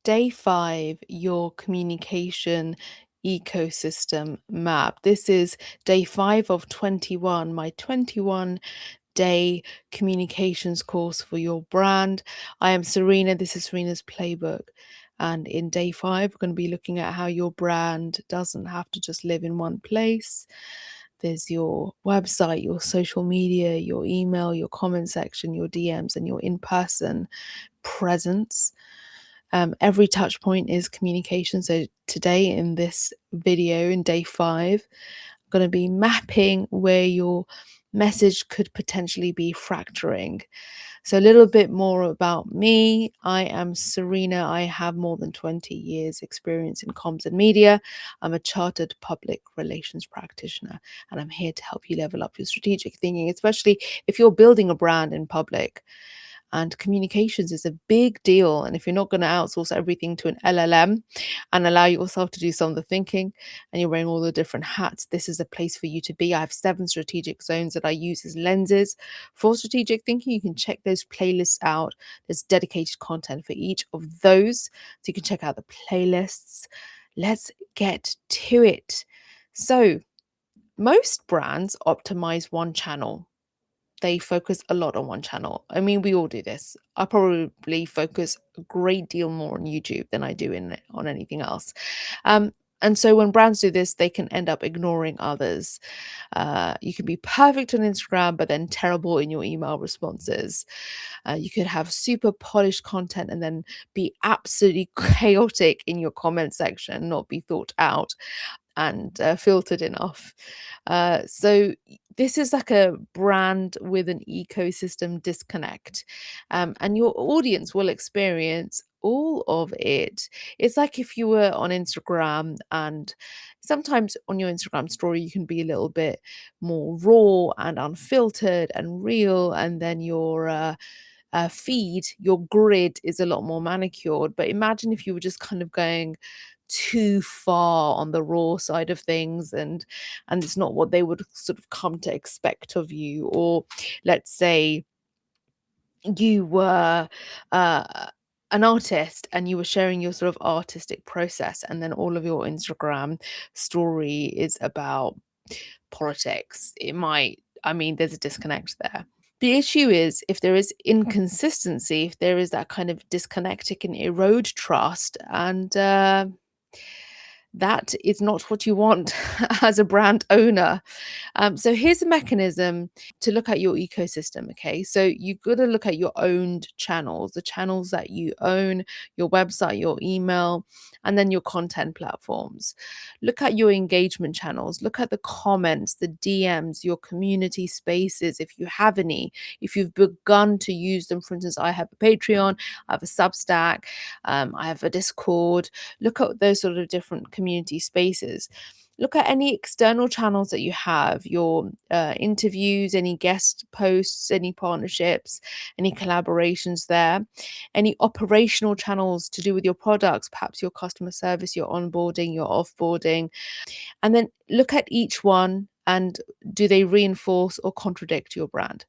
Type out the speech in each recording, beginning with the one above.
Day 5, your communication ecosystem map. This is day 5 of 21, my 21-day communications course for your brand. I am Serena. This is Serena's Playbook. And in day 5, we're going to be looking at how your brand doesn't have to just live in one place. There's your website, your social media, your email, your comment section, your DMs, and your in-person presence. Every touch point is communication. So today in this video, in day 5, I'm going to be mapping where your message could potentially be fracturing. So a little bit more about me. I am Serena. I have more than 20 years experience in comms and media. I'm a chartered public relations practitioner, and I'm here to help you level up your strategic thinking, especially if you're building a brand in public. And communications is a big deal. And if you're not going to outsource everything to an LLM and allow yourself to do some of the thinking, and you're wearing all the different hats, this is a place for you to be. I have 7 strategic zones that I use as lenses for strategic thinking. You can check those playlists out. There's dedicated content for each of those. So you can check out the playlists. Let's get to it. So most brands optimize one channel. They focus a lot on one channel. I mean, we all do this. I probably focus a great deal more on YouTube than I do on anything else. And so when brands do this, they can end up ignoring others. You can be perfect on Instagram, but then terrible in your email responses. You could have super polished content and then be absolutely chaotic in your comment section, not be thought out and filtered enough. So this is like a brand with an ecosystem disconnect, and your audience will experience all of it. It's like if you were on Instagram, and sometimes on your Instagram story you can be a little bit more raw and unfiltered and real, and then your feed, your grid is a lot more manicured. But imagine if you were just kind of going too far on the raw side of things, and it's not what they would sort of come to expect of you. Or let's say you were an artist and you were sharing your sort of artistic process, and then all of your Instagram story is about politics. There's a disconnect there. The issue is, if there is inconsistency, if there is that kind of disconnect, it can erode trust, and that is not what you want as a brand owner. So here's a mechanism to look at your ecosystem. Okay, so you've got to look at your owned channels, the channels that you own, your website, your email, and then your content platforms. Look at your engagement channels, look at the comments, the DMs, your community spaces, if you have any, if you've begun to use them. For instance, I have a Patreon, I have a Substack, I have a Discord. Look at those sort of different community spaces. Look at any external channels that you have, your interviews, any guest posts, any partnerships, any collaborations there, any operational channels to do with your products, perhaps your customer service, your onboarding, your offboarding. And then look at each one, and do they reinforce or contradict your brand?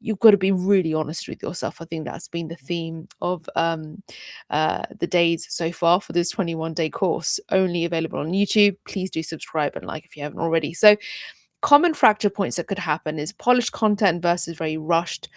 You've got to be really honest with yourself. I think that's been the theme of the days so far for this 21-day course, only available on YouTube. Please do subscribe and like if you haven't already. So common fracture points that could happen is polished content versus very rushed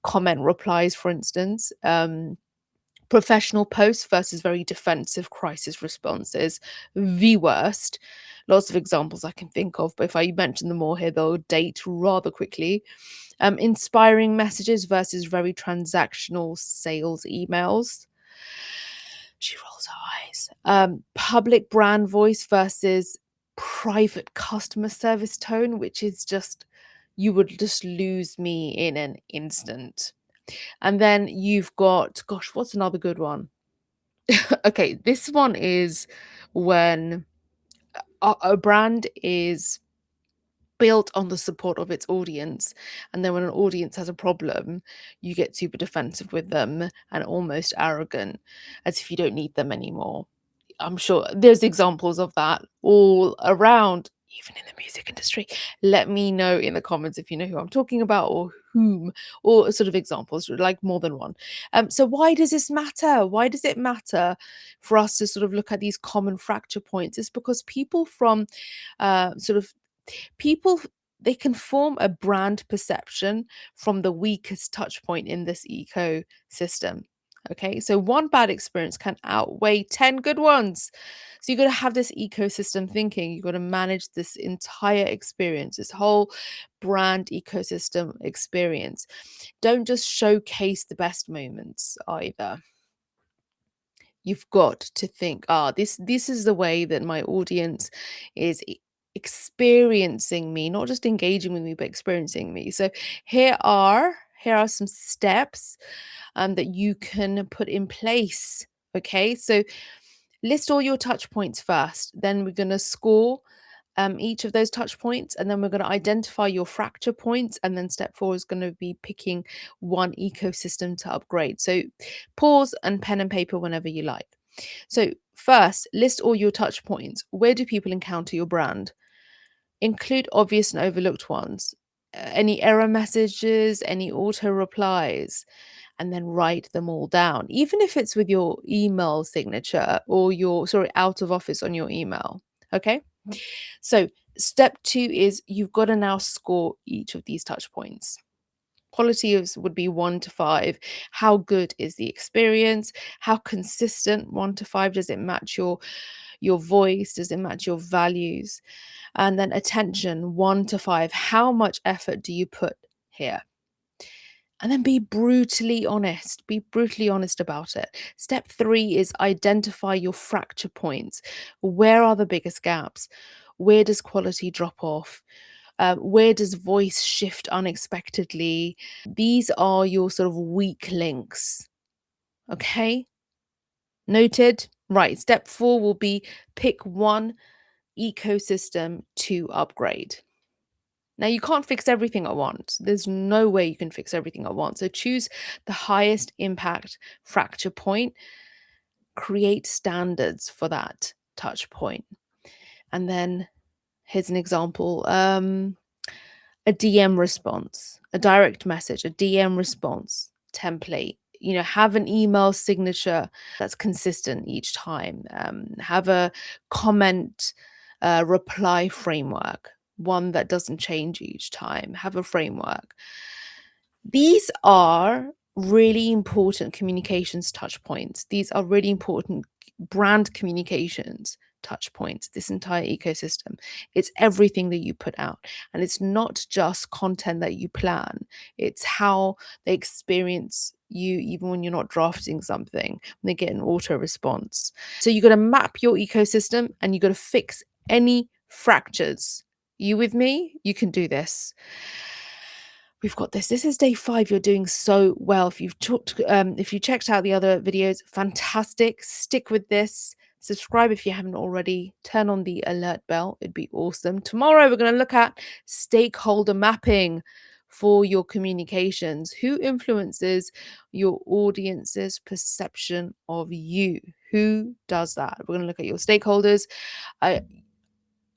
comment replies, for instance. Professional posts versus very defensive crisis responses. The worst. Lots of examples I can think of, but if I mention them all here, they'll date rather quickly. Inspiring messages versus very transactional sales emails. She rolls her eyes. Public brand voice versus private customer service tone, which is just, you would just lose me in an instant. And then you've got, gosh, what's another good one? Okay, this one is when a brand is built on the support of its audience, and then when an audience has a problem, you get super defensive with them and almost arrogant, as if you don't need them anymore. I'm sure there's examples of that all around. even in the music industry. Let me know in the comments if you know who I'm talking about, or whom, or sort of examples, like more than one. So why does this matter? Why does it matter for us to sort of look at these common fracture points? It's because people from sort of people they can form a brand perception from the weakest touch point in this ecosystem. Okay, so one bad experience can outweigh 10 good ones. So you've got to have this ecosystem thinking. You've got to manage this entire experience, this whole brand ecosystem experience. Don't just showcase the best moments either. You've got to think, this is the way that my audience is experiencing me, not just engaging with me, but experiencing me. So here are some steps that you can put in place. Okay, so list all your touch points first. Then we're going to score each of those touch points, and then we're going to identify your fracture points. And then step 4 is going to be picking one ecosystem to upgrade. So pause and pen and paper whenever you like. So first, list all your touch points. Where do people encounter your brand? Include obvious and overlooked ones. Any error messages, any auto replies, and then write them all down, even if it's with your email signature or out of office on your email. Okay. So step 2 is you've got to now score each of these touch points. Quality would be 1 to 5. How good is the experience? How consistent? 1 to 5. Does it match your voice? Does it match your values? And then attention, 1 to 5. How much effort do you put here? And then be brutally honest. Be brutally honest about it. Step 3 is identify your fracture points. Where are the biggest gaps? Where does quality drop off? Where does voice shift unexpectedly? These are your sort of weak links. Okay? Noted? Right. Step 4 will be pick one ecosystem to upgrade. Now, you can't fix everything at once. There's no way you can fix everything at once. So choose the highest impact fracture point, create standards for that touch point. And then here's an example. A DM response, a direct message, a DM response template. Have an email signature that's consistent each time. Have a comment reply framework, one that doesn't change each time. Have a framework. These are really important communications touch points. These are really important brand communications touch points, this entire ecosystem. It's everything that you put out. And it's not just content that you plan, it's how they experience you even when you're not drafting something, when they get an auto response. So you got to map your ecosystem and you got to fix any fractures. You with me? You can do this. We've got this. This is day 5. You're doing so well. If you checked out the other videos, fantastic. Stick with this. Subscribe if you haven't already. Turn on the alert bell. It'd be awesome. Tomorrow, we're going to look at stakeholder mapping for your communications. Who influences your audience's perception of you? Who does that? We're going to look at your stakeholders.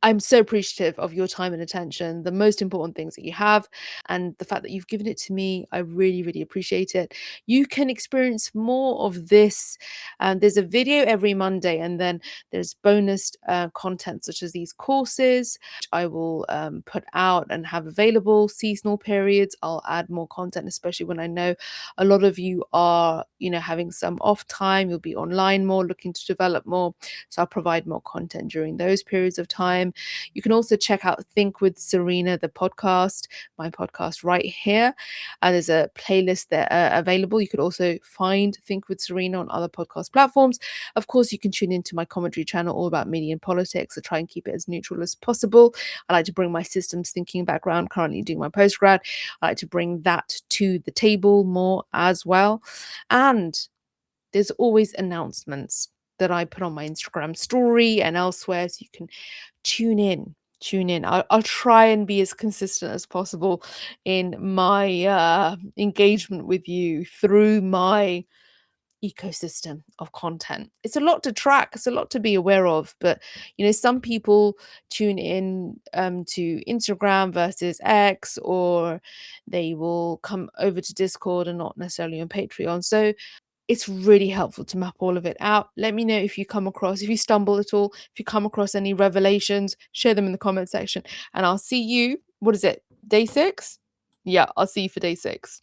I'm so appreciative of your time and attention, the most important things that you have, and the fact that you've given it to me. I really, really appreciate it. You can experience more of this. There's a video every Monday, and then there's bonus content such as these courses, which I will put out and have available seasonal periods. I'll add more content, especially when I know a lot of you are, having some off time. You'll be online more, looking to develop more. So I'll provide more content during those periods of time. You can also check out Think with Serena, the podcast, my podcast right here. There's a playlist there available. You could also find Think with Serena on other podcast platforms. Of course, you can tune into my commentary channel all about media and politics. I try and keep it as neutral as possible. I like to bring my systems thinking background, currently doing my postgrad. I like to bring that to the table more as well. And there's always announcements that I put on my Instagram story and elsewhere, so you can tune in. I'll try and be as consistent as possible in my engagement with you through my ecosystem of content. It's a lot to track, it's a lot to be aware of, but some people tune in to Instagram versus X, or they will come over to Discord and not necessarily on Patreon. So it's really helpful to map all of it out. Let me know if you stumble at all, if you come across any revelations, share them in the comment section, and I'll see you, what is it, day 6? Yeah, I'll see you for day 6.